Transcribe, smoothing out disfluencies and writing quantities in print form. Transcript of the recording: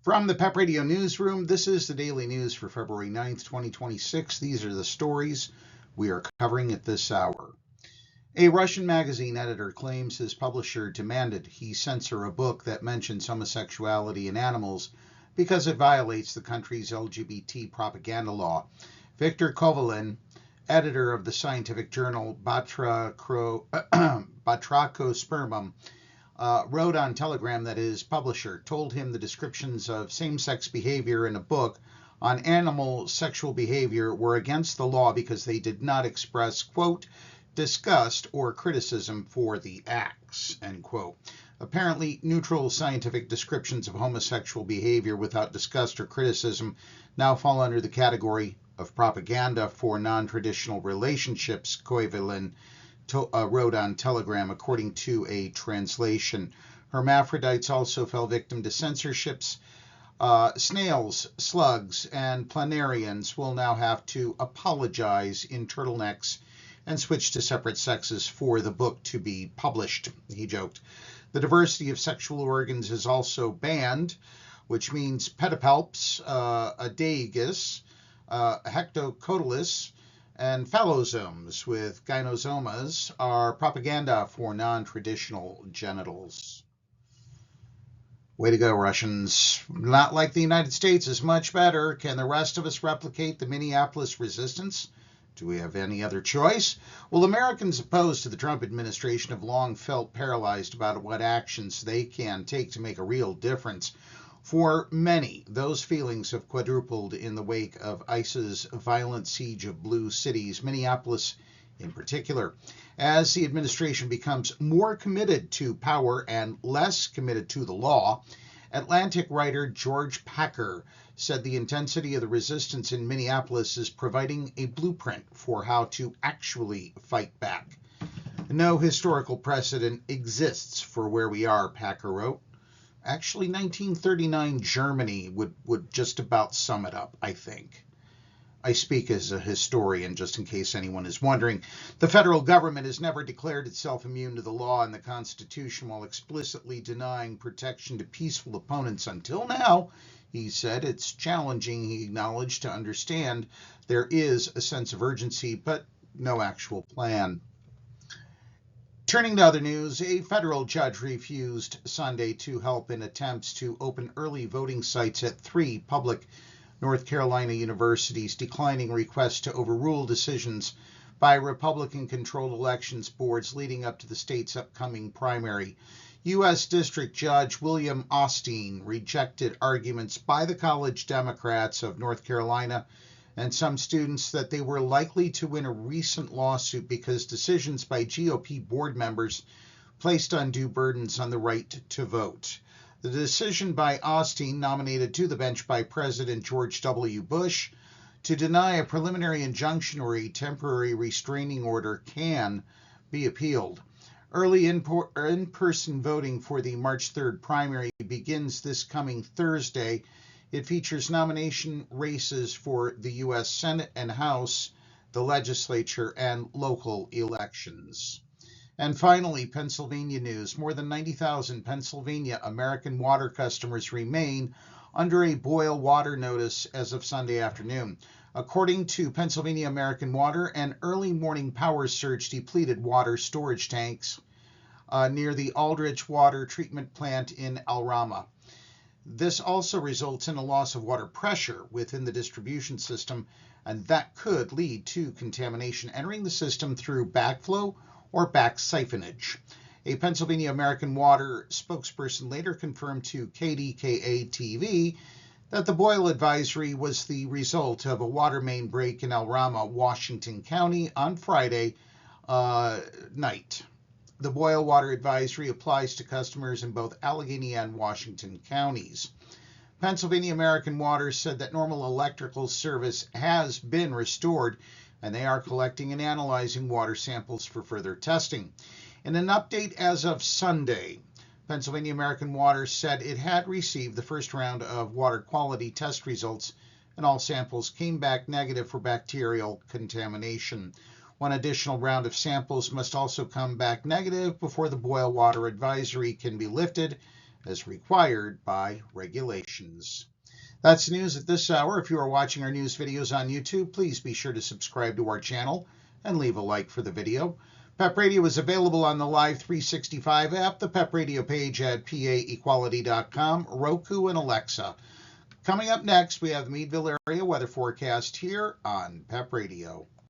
From the PEP Radio Newsroom, this is the daily news for February 9th, 2026. These are the stories we are covering at this hour. A Russian magazine editor claims his publisher demanded he censor a book that mentions homosexuality in animals because it violates the country's LGBT propaganda law. Victor Kovalin, editor of the scientific journal Batrachospermum, wrote on Telegram that his publisher told him the descriptions of same-sex behavior in a book on animal sexual behavior were against the law because they did not express, quote, disgust or criticism for the acts, end quote. Apparently, neutral scientific descriptions of homosexual behavior without disgust or criticism now fall under the category of propaganda for non-traditional relationships, Koivalin wrote on Telegram, according to a translation. Hermaphrodites also fell victim to censorships. Snails, slugs, and planarians will now have to apologize in turtlenecks and switch to separate sexes for the book to be published, he joked. The diversity of sexual organs is also banned, which means pedipalps, adaegus, hectocotylus, and phallosomes with gynosomas are propaganda for non-traditional genitals. Way to go, Russians. Not like the United States is much better. Can the rest of us replicate the Minneapolis resistance? Do we have any other choice? Well, Americans opposed to the Trump administration have long felt paralyzed about what actions they can take to make a real difference. For many, those feelings have quadrupled in the wake of ICE's violent siege of blue cities, Minneapolis in particular. As the administration becomes more committed to power and less committed to the law, Atlantic writer George Packer said the intensity of the resistance in Minneapolis is providing a blueprint for how to actually fight back. No historical precedent exists for where we are, Packer wrote. Actually, 1939 Germany would just about sum it up, I think. I speak as a historian, just in case anyone is wondering. The federal government has never declared itself immune to the law and the Constitution while explicitly denying protection to peaceful opponents until now. He said it's challenging, he acknowledged, to understand there is a sense of urgency, but no actual plan. Turning to other news, a federal judge refused Sunday to help in attempts to open early voting sites at 3 public North Carolina universities, declining requests to overrule decisions by Republican-controlled elections boards leading up to the state's upcoming primary. U.S. District Judge William Osteen rejected arguments by the college Democrats of North Carolina and some students that they were likely to win a recent lawsuit because decisions by GOP board members placed undue burdens on the right to vote. The decision by Osteen, nominated to the bench by President George W. Bush, to deny a preliminary injunction or a temporary restraining order can be appealed. Early in-person voting for the March 3rd primary begins this coming Thursday. It features nomination races for the U.S. Senate and House, the legislature, and local elections. And finally, Pennsylvania news. More than 90,000 Pennsylvania American Water customers remain under a boil water notice as of Sunday afternoon. According to Pennsylvania American Water, an early morning power surge depleted water storage tanks near the Aldrich Water Treatment Plant in El Rama. This also results in a loss of water pressure within the distribution system, and that could lead to contamination entering the system through backflow or back siphonage. A Pennsylvania American Water spokesperson later confirmed to KDKA-TV that the boil advisory was the result of a water main break in El Rama, Washington County on Friday night. The boil water advisory applies to customers in both Allegheny and Washington counties. Pennsylvania American Water said that normal electrical service has been restored, and they are collecting and analyzing water samples for further testing. In an update as of Sunday, Pennsylvania American Water said it had received the first round of water quality test results, and all samples came back negative for bacterial contamination. One additional round of samples must also come back negative before the boil water advisory can be lifted, as required by regulations. That's the news at this hour. If you are watching our news videos on YouTube, please be sure to subscribe to our channel and leave a like for the video. PEP Radio is available on the Live 365 app, the PEP Radio page at paequality.com, Roku, and Alexa. Coming up next, we have the Meadville area weather forecast here on PEP Radio.